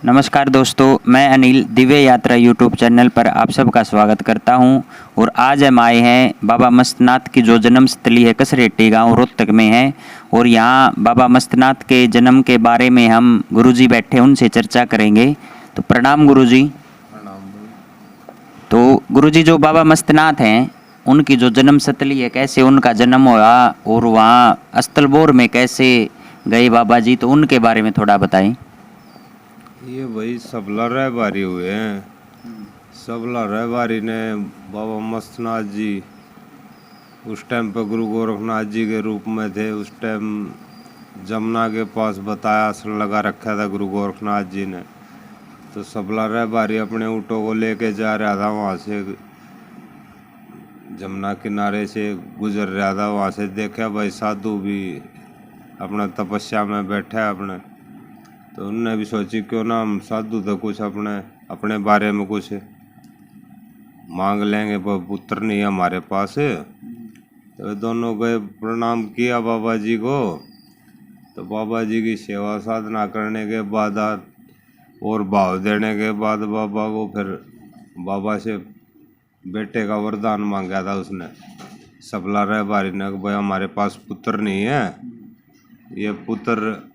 नमस्कार दोस्तों, मैं अनिल दिव्य यात्रा यूट्यूब चैनल पर आप सबका स्वागत करता हूं। और आज हम आए हैं बाबा मस्तनाथ की जो जन्म स्थली है कसरेटी गांव रोहतक में है। और यहां बाबा मस्तनाथ के जन्म के बारे में हम गुरुजी बैठे उनसे चर्चा करेंगे। तो प्रणाम गुरुजी। प्रणाम भाई। तो गुरुजी, जो बाबा मस्तनाथ हैं उनकी जो जन्म स्थली है, कैसे उनका जन्म हुआ और वहाँ अस्तलबोर में कैसे गए बाबा जी, तो उनके बारे में थोड़ा बताएं। ये भाई सबला रहबारी हुए हैं। सबला रहबारी ने बाबा मस्तनाथ जी उस टाइम पे गुरु गोरखनाथ जी के रूप में थे। उस टाइम जमुना के पास बताया आसन लगा रखा था गुरु गोरखनाथ जी ने। तो सबला रहबारी अपने ऊँटों को लेके जा रहा था, वहाँ से जमुना किनारे से गुजर रहा था। वहाँ से देखा भाई साधु भी अपना तपस्या में बैठा है अपने। तो उनने भी सोची क्यों ना हम साधु तो कुछ अपने बारे में कुछ मांग लेंगे, पर पुत्र नहीं है हमारे पास। तो दोनों गए, प्रणाम किया बाबा जी को। तो बाबा जी की सेवा साधना करने के बाद और भाव देने के बाद बाबा को फिर बाबा से बेटे का वरदान मांगा था उसने, सबला रहबारी ने, भाई हमारे पास पुत्र नहीं है, ये पुत्र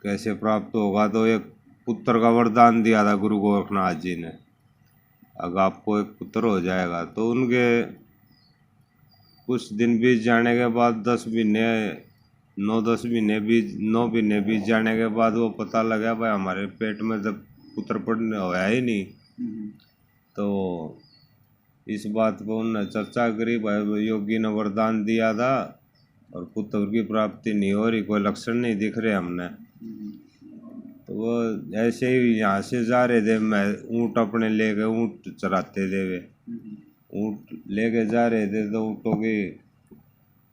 कैसे प्राप्त होगा। तो एक पुत्र का वरदान दिया था गुरु गोरखनाथ जी ने, अगर आपको एक पुत्र हो जाएगा। तो उनके कुछ दिन बीत जाने के बाद 9 महीने बीत जाने के बाद वो पता लगा भाई हमारे पेट में जब पुत्र पड़ने होया ही नहीं। तो इस बात पर उन्होंने चर्चा करी, भाई योगी ने वरदान दिया था और पुत्र की प्राप्ति नहीं हो रही, कोई लक्षण नहीं दिख रहे हमने। तो वो ऐसे ही यहाँ से जा रहे थे, मैं ऊँट अपने ले गए, ऊँट चराते थे वे, ऊँट लेके जा रहे थे। तो ऊँटों के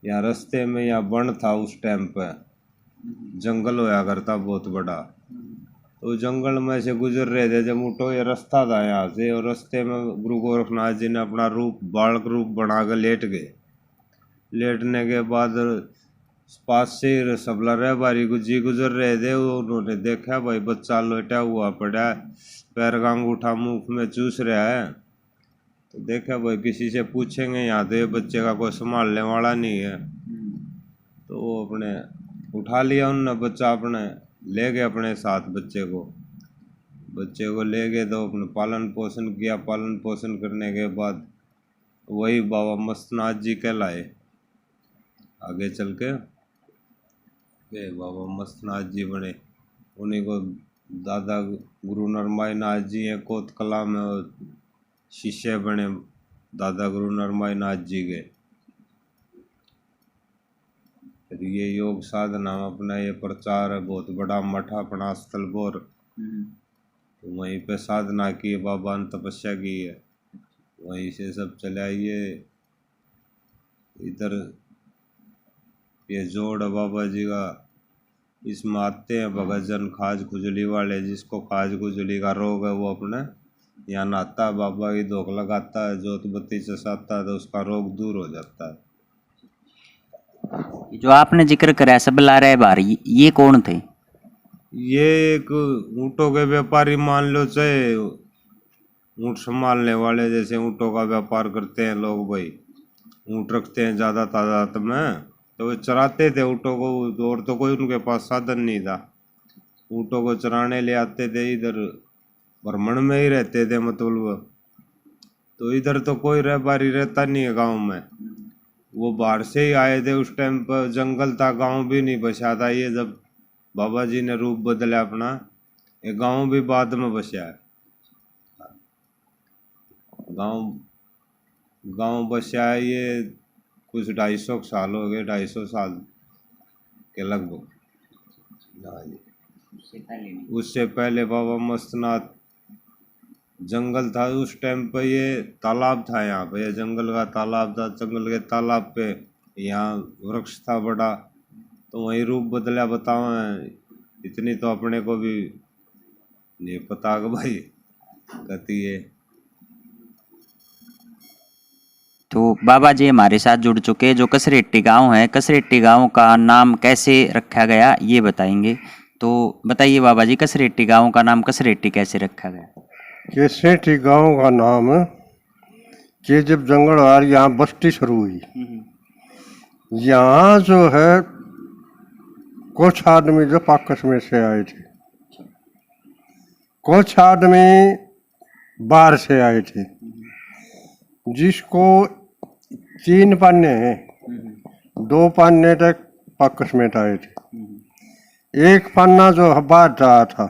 यहाँ रास्ते में यहाँ वन था, उस टाइम पे जंगल होया करता बहुत बड़ा। तो जंगल में से गुजर रहे थे जब ऊँटों ये रास्ता था यहाँ से, और रास्ते में गुरु गोरखनाथ जी ने अपना रूप बालक रूप बना कर लेट गए। लेटने के बाद पास से सबला रहबारी जी गुजर रहे थे। उन्होंने देखा भाई बच्चा लेटा हुआ पड़ा, पैर का अंगूठा मुंह में चूस रहा है। तो देखा भाई किसी से पूछेंगे यहाँ तो ये बच्चे का कोई संभालने वाला नहीं है। तो वो अपने उठा लिया उनने बच्चा, अपने ले गए अपने साथ बच्चे को ले गए। तो अपने पालन पोषण किया, पालन पोषण करने के बाद वही बाबा मस्तनाथ जी कहलाए। आगे चल के बाबा मस्तनाथ जी बने। उन्हीं को दादा गुरु नरमाई नाथ जी हैं कोतकला में, और शिष्य बने दादा गुरु नरमाई नाथ जी के। फिर ये योग साधना में अपना ये प्रचार है, बहुत बड़ा मठ अपना अस्तलबोर, तो वहीं पे साधना की, बाबा ने तपस्या की है, वहीं से सब चले आइए। इधर ये जोड़ है बाबा जी का, इसमें आते हैं भगत जन खाज खुजली वाले, जिसको खाज खुजली का रोग है वो अपने यहाँ नहाता है, बाबा की धोख लगाता है, जोत बत्ती चसाता है, तो उसका रोग दूर हो जाता है। जो आपने जिक्र करा सबला रहबारी, ये कौन थे? ये एक ऊँटों के व्यापारी मान लो, चाहे ऊँट संभालने वाले, जैसे ऊँटों का व्यापार करते हैं लोग भाई, ऊँट रखते हैं ज़्यादा तादाद में, तो वो चराते थे ऊँटों को। और तो कोई उनके पास साधन नहीं था, ऊँटों को चराने ले आते थे, इधर भ्रमण में ही रहते थे मतलब। तो इधर तो कोई रहबारी रहता नहीं है गांव में, वो बाहर से ही आए थे। उस टाइम पर जंगल था, गांव भी नहीं बसा था। ये जब बाबा जी ने रूप बदला अपना, ये गांव भी बाद में बसा है। गांव बसा है ये कुछ 250 साल हो गए, 250 साल के लगभग। हाँ जी, उससे पहले बाबा मस्तनाथ जंगल था। उस टाइम पे ये तालाब था, यहाँ पे ये जंगल का तालाब था। जंगल के तालाब पे यहाँ वृक्ष था बड़ा, तो वही रूप बदला। बताओ, इतनी तो अपने को भी नहीं पता कि भाई कहती है। तो बाबा जी हमारे साथ जुड़ चुके, जो कसरेटी गांव है, कसरेटी गांव का नाम कैसे रखा गया ये बताएंगे। तो बताइए बाबा जी, कसरेटी गांव का नाम कसरेटी कैसे रखा गया? केसेठी गांव का नाम कि जब जंगलवार यहाँ बस्ती शुरू हुई, यहाँ जो है कुछ आदमी जो पाकस में से आए थे, कुछ आदमी बाहर से आए थे, जिसको 3 पन्ने हैं, 2 पन्ने तक पाकस में आए थे, एक पन्ना जो बाहर रहा था,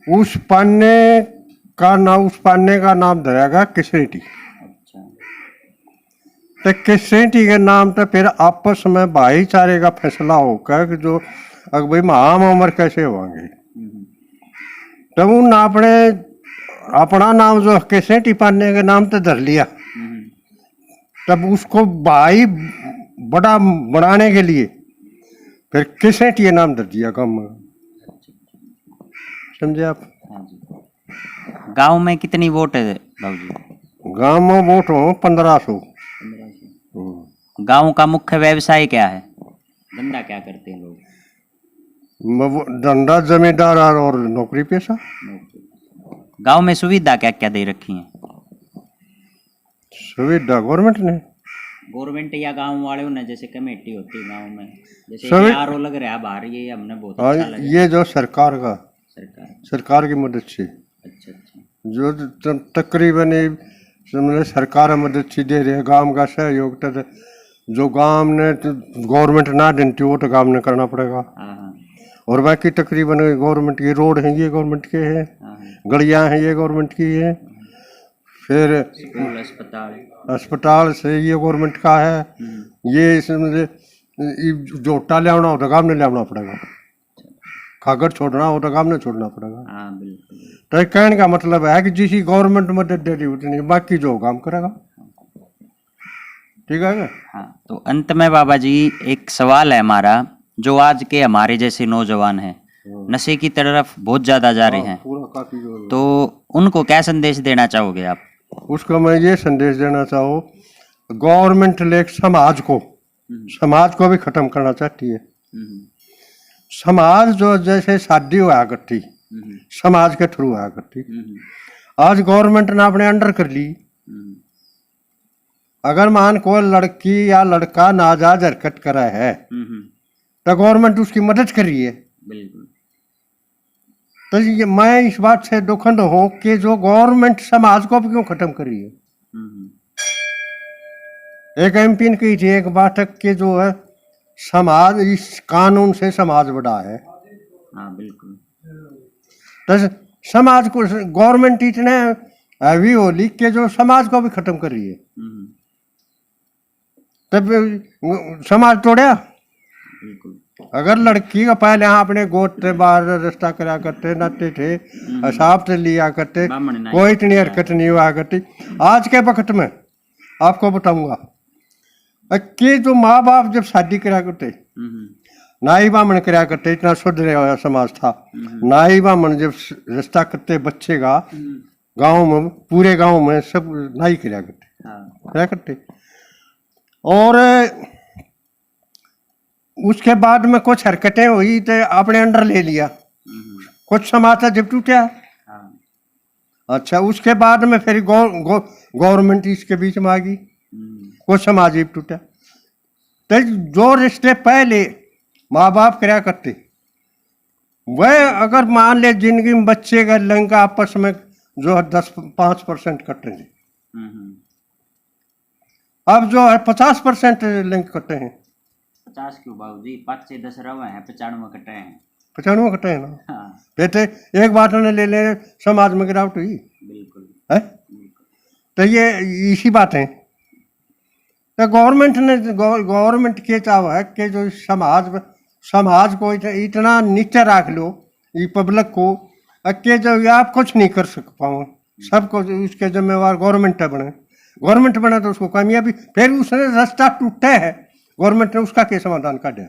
उस पन्ने का नाम धरेगा किसरेटी। तो किसरेटी के नाम पे फिर आपस में भाईचारे का फैसला होकर कि जो अगर भाई हम उम्र कैसे होंगे, तब उन अपना नाम जो किसरेटी पन्ने के नाम पे धर लिया। तब उसको भाई बड़ा बनाने के लिए फिर किसरेटी नाम धर दिया गाँव में। समझे आप? गांव में कितनी वोट है बाबू जी? गाँव में वोट हो 1500। गांव का मुख्य व्यवसाय क्या है? धंधा क्या करते हैं लोग? धंधा जमींदार और नौकरी पेशा। गांव में सुविधा क्या क्या दे रखी है? सुविधा गवर्नमेंट ने, गवर्नमेंट या गांव वालों ने, जैसे कमेटी होती है गांव में, जैसे सभी- आरओ लग रहा है बाहर, ये हमने बहुत हाँ, अच्छा लगा। ये जो सरकार का, सरकार की मदद से अच्छा जो तकरीबन समझे सरकार मदद से दे रही है, गांव का सहयोग। तो जो गांव ने गवर्नमेंट ना देती वो तो गांव ने करना पड़ेगा। हाँ और बाकी तकरीबन गवर्नमेंट की रोड है, ये गवर्नमेंट के हैं, गलियां हैं, ये गवर्नमेंट की है, फिर स्कूल अस्पताल से ये गवर्नमेंट का है। ये समझे जोटा ले आना हो तो गांव ने ले आना पड़ेगा, कागज छोड़ना हो तो गांव ने छोड़ना पड़ेगा। हाँ बिल्कुल। तो कहने का मतलब है कि जिसी गवर्नमेंट मदद दे रही उतनी, बाकी जो काम करेगा। ठीक है क्या? हाँ, तो अंत में बाबा जी एक सवाल है हमारा, जो आज के हमारे जैसे नौजवान हैं नशे की तरफ बहुत ज्यादा जा रहे हैं, पूरा काफी जो तो उनको क्या संदेश देना चाहोगे आप? उसको मैं ये संदेश देना चाहूँ, गवर्नमेंट लेक समाज को भी खत्म करना चाहती है। समाज जो जैसे शादी हुआ करती समाज के थ्रू हुआ करती, आज गवर्नमेंट ने अपने अंडर कर ली। अगर मान को लड़की या लड़का नाजायज हरकत करा है तो गवर्नमेंट उसकी मदद कर रही है। बिल्कुल। तो ये मैं इस बात से दुखंत हूँ कि जो गवर्नमेंट समाज को भी क्यों खत्म कर रही है। एक एमपी ने कही थी एक बात कि जो है समाज इस कानून से समाज बड़ा है। हाँ बिल्कुल। तो समाज को गवर्नमेंट इतने हैवी हो ली कि जो समाज को भी खत्म कर रही है। तब समाज तोड़ा। बिल्कुल। अगर लड़की का पहले यहाँ अपने गोद से बाहर रिश्ता करा करते, नाते थे, हिसाब से लिया करते, कोई इतनी हरकत नहीं हुआ करती। आज के वक्त में आपको बताऊंगा कि जो माँ बाप जब शादी करा करते, नाई बामन करा करते, इतना शुद्ध हुआ समाज था। नाई बामन जब रिश्ता करते बच्चे का, गांव में पूरे गांव में सब नाई करा करते। और उसके बाद में कुछ हरकतें हुई तो अपने अंडर ले लिया, कुछ समाज जब टूटा। अच्छा, उसके बाद में फिर गवर्नमेंट इसके बीच में आ गई, कुछ समाज ही टूटा। तो जो रिश्ते पहले माँ बाप करा करते, वह अगर मान ले जिंदगी में बच्चे का लंका आपस में जो है 5% कट रहे, अब जो है 50% लिंक कटे हैं। 50 क्यों बाबू जी, 5 से 10 रवा है, 95 कटे हैं। 95 कटे हैं ना। हाँ। बेटे एक बात ने ले ले समाज में गिरावट हुई। बिल्कुल है। तो ये इसी बात है। तो गवर्नमेंट के चाह है कि जो समाज को इतना नीचे रख लो, ये पब्लिक को, कि जो आप कुछ नहीं कर सक पाओ, सबको उसके जिम्मेवार गवर्नमेंट बने। गवर्नमेंट बना तो उसको कामयाबी, फिर उसने रास्ता टूटा है, गवर्नमेंट ने उसका क्या समाधान काटा।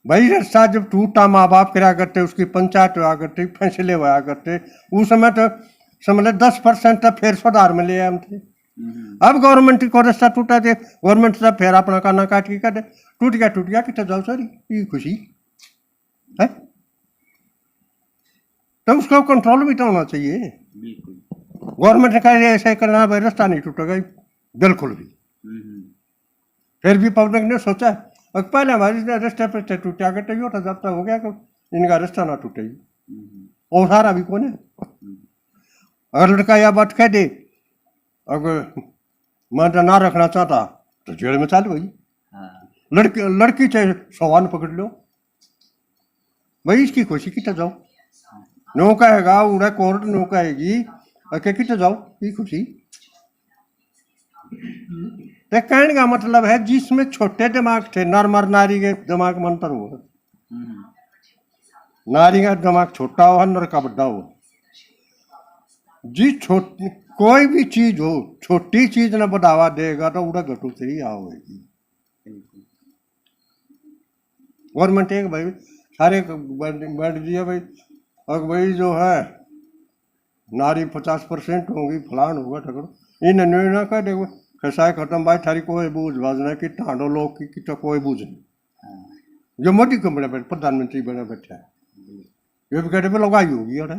भाई रास्ता जब टूटा, माँ बाप करा करते, उसकी पंचायत हुआ करती, फैसले हुआ करते, उस समय तो समझ 10% फिर सुधार में ले आए हम थे। अब गवर्नमेंट को रास्ता टूटा थे, गवर्नमेंट से फिर अपना काना काट के कर दे, टूट गया कितना जाओ सॉरी, ये खुशी। है? तो उसको कंट्रोल भी तो होना चाहिए। बिल्कुल। गवर्नमेंट ने कहा ऐसे करना भाई, रास्ता नहीं टूटेगा बिल्कुल भी। फिर भी पब्लिक ने सोचा और पहले हमारी रास्ते पे टूटा करते ही होता, जब तक हो गया कि इनका रास्ता ना टूटेगी और सारा भी कौन है। अगर लड़का यह बात कह दे, अगर मैं ना रखना चाहता तो जेल में चालू हुई। लड़की चाहे सवान पकड़ लो भाई, इसकी खुशी कितना जाओ, नो कहेगा उड़ा कोर्ट, नो कहेगी अके कितना जाओ ये खुशी। तो कहने का मतलब है जिसमें छोटे दिमाग थे, नर मर नारी के दिमाग में अंतर हुआ। नारी का दिमाग छोटा हो, नर का बड़ा हो। जिस कोई भी चीज हो, छोटी चीज ने बढ़ावा देगा तो उड़ा घटोतरी आएगी। गवर्नमेंट एक भाई सारे बैठ दिया भाई, अब भाई जो है नारी 50% होगी, फलान होगा ठगड़ो, इन ना कह देगा खसाए खत्म भाई, थारी कोई बूझ बाजना कि ठाडो लोग की तो कोई बूझ नहीं। जो मोदी को बने बैठे, प्रधानमंत्री बने बैठे है, ये भी कहते पे लगाई होगी और है।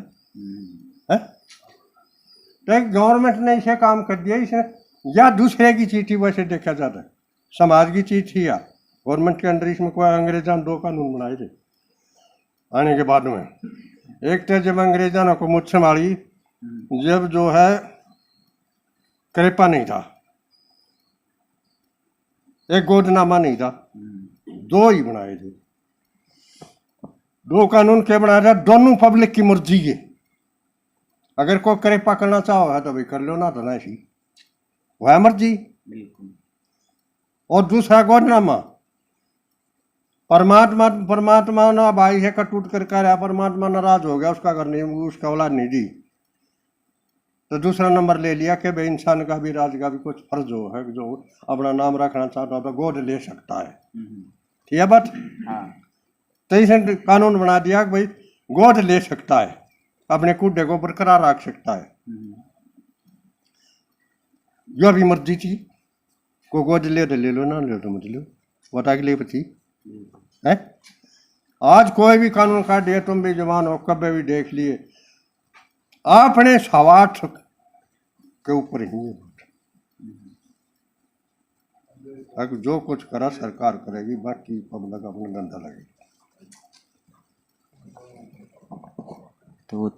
तो गवर्नमेंट ने इसे काम कर दिया, इसे या दूसरे की चीज थी वैसे देखा जाता है, समाज की चीज थी या गवर्नमेंट के अंदर। इसमें कोई अंग्रेजों ने 2 कानून बनाए थे आने के बाद में। एक तो जब अंग्रेजों ने को मुझसे मारी, जब जो है करेपा नहीं था, एक गोदनामा नहीं था, 2 ही बनाए थे। 2 कानून क्या बनाया था, दोनों पब्लिक की मर्जी है। अगर कोई करेपा करना चाहो है तो भाई कर लो, ना तो ना सी वह मर्जी। और दूसरा गोदनामा, परमात्मा ना भाई है कटूट कर रहा, परमात्मा नाराज हो गया, उसका घर नहीं, उसका औलाद नहीं दी, तो दूसरा नंबर ले लिया कि भाई इंसान का भी, राज का भी कुछ फर्ज हो है, जो अपना नाम रखना चाहता हो तो गोद ले सकता है। ठीक है बात। तो इसे कानून बना दिया कि भाई गोद ले सकता है, अपने कूडे को बरकरार रख सकता है। जो भी मर्जी थी, को गोद ले तो ले लो, ना ले तो मत लो, बता के लिए पची है। आज कोई भी कानून काट दिया, तुम भी जवान हो, कभी भी देख लिए, अपने स्वार्थ के ऊपर ही है। अगर जो कुछ करा सरकार करेगी, बाकी पब्लिक अपना धंधा लगेगी। तो